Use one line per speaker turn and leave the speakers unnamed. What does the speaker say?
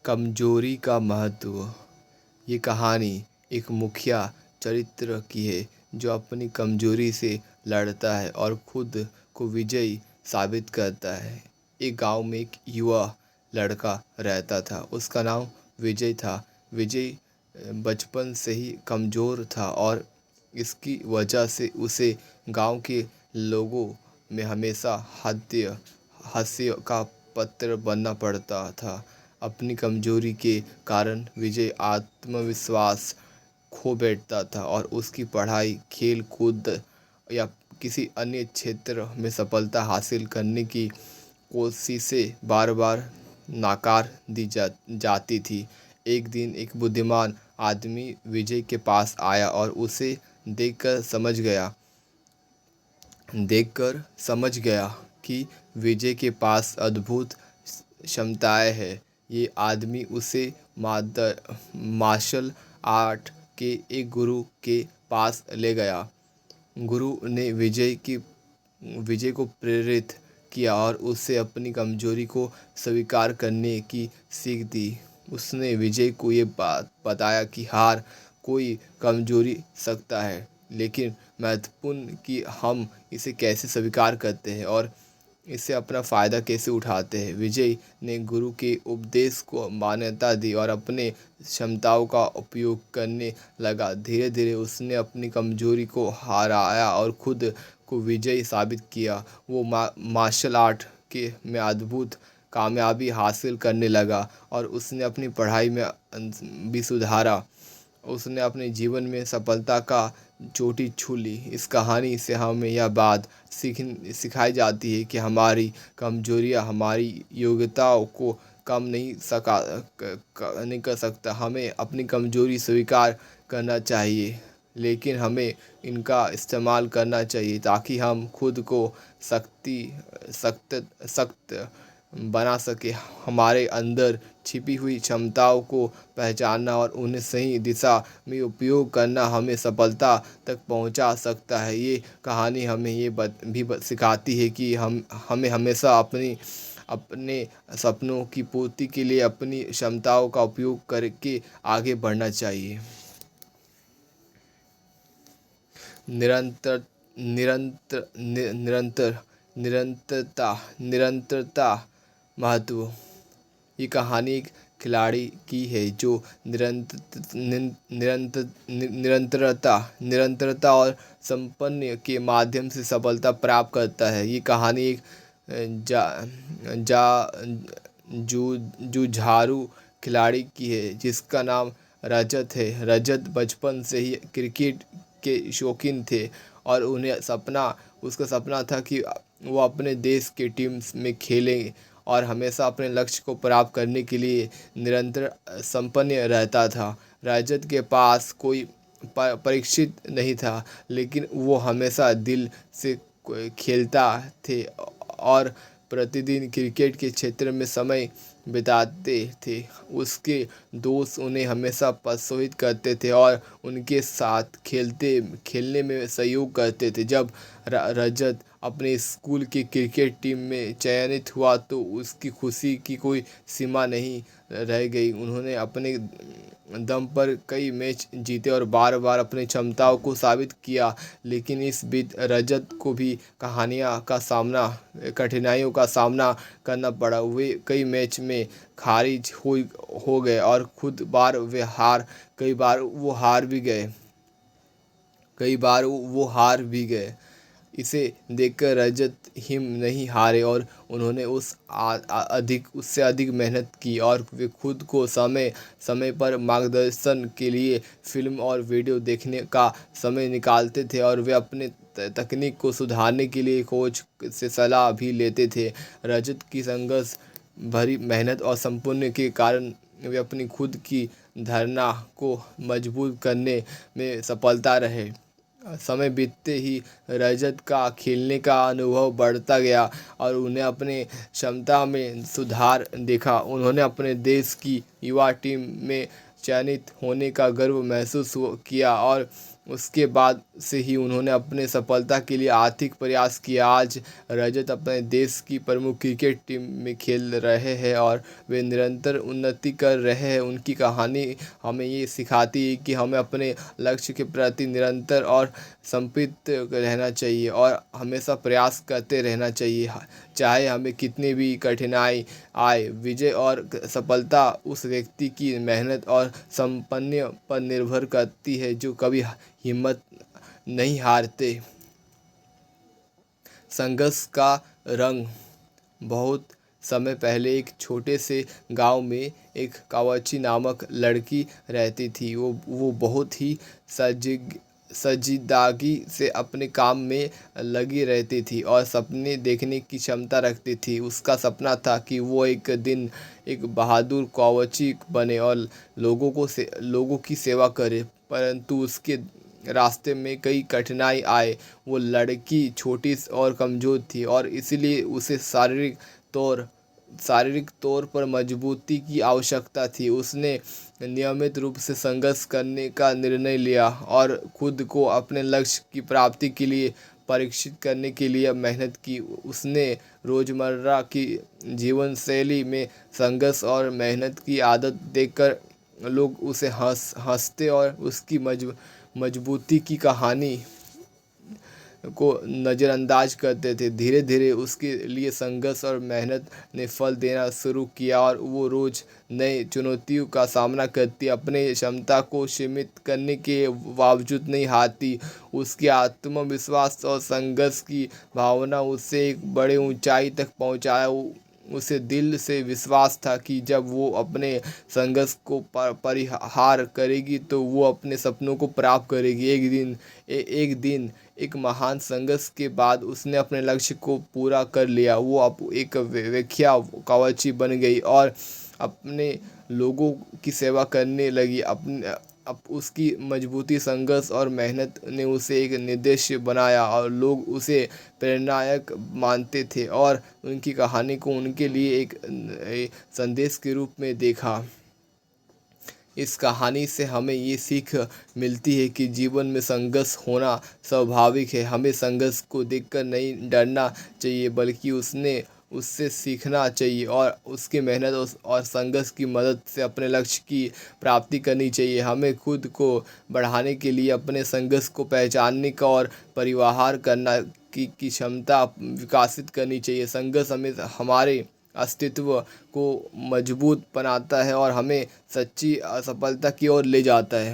कमजोरी का महत्व। ये कहानी एक मुखिया चरित्र की है जो अपनी कमजोरी से लड़ता है और खुद को विजयी साबित करता है। एक गांव में एक युवा लड़का रहता था। उसका नाम विजय था। विजय बचपन से ही कमज़ोर था और इसकी वजह से उसे गांव के लोगों में हमेशा हास्य का पात्र बनना पड़ता था। अपनी कमजोरी के कारण विजय आत्मविश्वास खो बैठता था और उसकी पढ़ाई, खेल कूद या किसी अन्य क्षेत्र में सफलता हासिल करने की कोशिशें बार बार नाकार दी जाती थी। एक दिन एक बुद्धिमान आदमी विजय के पास आया और उसे देखकर समझ गया कि विजय के पास अद्भुत क्षमताएं हैं। ये आदमी उसे मार्शल आर्ट के एक गुरु के पास ले गया। गुरु ने विजय को प्रेरित किया और उसे अपनी कमजोरी को स्वीकार करने की सीख दी। उसने विजय को ये बात बताया कि हार कोई कमजोरी सकता है, लेकिन महत्वपूर्ण कि हम इसे कैसे स्वीकार करते हैं और इससे अपना फ़ायदा कैसे उठाते हैं। विजय ने गुरु के उपदेश को मान्यता दी और अपने क्षमताओं का उपयोग करने लगा। धीरे धीरे उसने अपनी कमजोरी को हराया और खुद को विजयी साबित किया। वो मार्शल आर्ट के में अद्भुत कामयाबी हासिल करने लगा और उसने अपनी पढ़ाई में भी सुधारा। उसने अपने जीवन में सफलता का चोटी छू ली। इस कहानी से हमें यह बात सिखाई जाती है कि हमारी कमजोरियाँ हमारी योग्यताओं को कम नहीं कर सकता। हमें अपनी कमजोरी स्वीकार करना चाहिए, लेकिन हमें इनका इस्तेमाल करना चाहिए ताकि हम खुद को सख्त बना सके। हमारे अंदर छिपी हुई क्षमताओं को पहचानना और उन्हें सही दिशा में उपयोग करना हमें सफलता तक पहुंचा सकता है। ये कहानी हमें सिखाती है कि हमें हमेशा अपने सपनों की पूर्ति के लिए अपनी क्षमताओं का उपयोग करके आगे बढ़ना चाहिए। निरंतर निरंतर नि- निरंतर निरंतरता महत्व। ये कहानी एक खिलाड़ी की है जो निरंतरता और संपन्न के माध्यम से सफलता प्राप्त करता है। ये कहानी एक जा जा जुझारू खिलाड़ी की है जिसका नाम रजत है। रजत बचपन से ही क्रिकेट के शौकीन थे और उसका सपना था कि वो अपने देश के टीम में खेलें और हमेशा अपने लक्ष्य को प्राप्त करने के लिए निरंतर संपन्न रहता था। रजत के पास कोई परीक्षित नहीं था, लेकिन वो हमेशा दिल से खेलता थे और प्रतिदिन क्रिकेट के क्षेत्र में समय बिताते थे। उसके दोस्त उन्हें हमेशा प्रोत्साहित करते थे और उनके साथ खेलने में सहयोग करते थे। जब रजत अपने स्कूल की क्रिकेट टीम में चयनित हुआ तो उसकी खुशी की कोई सीमा नहीं रह गई। उन्होंने अपने दम पर कई मैच जीते और बार बार अपनी क्षमताओं को साबित किया, लेकिन इस बीच रजत को भी कठिनाइयों का सामना करना पड़ा। वे कई मैच में खारिज हो गए और कई बार वो हार भी गए। इसे देखकर रजत हिम नहीं हारे और उन्होंने उससे अधिक मेहनत की और वे खुद को समय समय पर मार्गदर्शन के लिए फिल्म और वीडियो देखने का समय निकालते थे और वे अपने तकनीक को सुधारने के लिए कोच से सलाह भी लेते थे। रजत की संघर्ष भरी मेहनत और संपूर्ण के कारण वे अपनी खुद की धारणा को मजबूत करने में सफलता रहे। समय बीतते ही रजत का खेलने का अनुभव बढ़ता गया और उन्हें अपने क्षमता में सुधार देखा। उन्होंने अपने देश की युवा टीम में चयनित होने का गर्व महसूस किया और उसके बाद से ही उन्होंने अपने सफलता के लिए आर्थिक प्रयास किया। आज रजत अपने देश की प्रमुख क्रिकेट टीम में खेल रहे हैं और वे निरंतर उन्नति कर रहे हैं। उनकी कहानी हमें ये सिखाती है कि हमें अपने लक्ष्य के प्रति निरंतर और समर्पित रहना चाहिए और हमेशा प्रयास करते रहना चाहिए, चाहे हमें कितनी भी कठिनाई आए। विजय और सफलता उस व्यक्ति की मेहनत और संपन्न पर निर्भर करती है जो कभी हिम्मत नहीं हारते। संघर्ष का रंग। बहुत समय पहले एक छोटे से गांव में एक कावची नामक लड़की रहती थी। वो बहुत ही संजीदगी से अपने काम में लगी रहती थी और सपने देखने की क्षमता रखती थी। उसका सपना था कि वो एक दिन एक बहादुर कावची बने और लोगों की सेवा करे, परंतु उसके रास्ते में कई कठिनाई आए। वो लड़की छोटी और कमज़ोर थी और इसलिए उसे शारीरिक तौर पर मजबूती की आवश्यकता थी। उसने नियमित रूप से संघर्ष करने का निर्णय लिया और खुद को अपने लक्ष्य की प्राप्ति के लिए परीक्षित करने के लिए मेहनत की। उसने रोज़मर्रा की जीवन शैली में संघर्ष और मेहनत की आदत देखकर लोग उसे हंसते और उसकी मजबूती की कहानी को नज़रअंदाज करते थे। धीरे धीरे उसके लिए संघर्ष और मेहनत ने फल देना शुरू किया और वो रोज़ नई चुनौतियों का सामना करती, अपने क्षमता को सीमित करने के बावजूद नहीं हारती। उसकी आत्मविश्वास और संघर्ष की भावना उसे एक बड़े ऊंचाई तक पहुंचाया। उसे दिल से विश्वास था कि जब वो अपने संघर्ष को परिहार करेगी तो वो अपने सपनों को प्राप्त करेगी। एक दिन एक महान संघर्ष के बाद उसने अपने लक्ष्य को पूरा कर लिया। वो अब एक विख्यात कवची बन गई और अपने लोगों की सेवा करने लगी। अब उसकी मजबूती, संघर्ष और मेहनत ने उसे एक निर्देश बनाया और लोग उसे प्रेरणादायक मानते थे और उनकी कहानी को उनके लिए एक संदेश के रूप में देखा। इस कहानी से हमें ये सीख मिलती है कि जीवन में संघर्ष होना स्वाभाविक है। हमें संघर्ष को देखकर नहीं डरना चाहिए बल्कि उससे सीखना चाहिए और उसकी मेहनत और संघर्ष की मदद से अपने लक्ष्य की प्राप्ति करनी चाहिए। हमें खुद को बढ़ाने के लिए अपने संघर्ष को पहचानने का और परिहार करना की क्षमता विकसित करनी चाहिए। संघर्ष हमें हमारे अस्तित्व को मजबूत बनाता है और हमें सच्ची सफलता की ओर ले जाता है।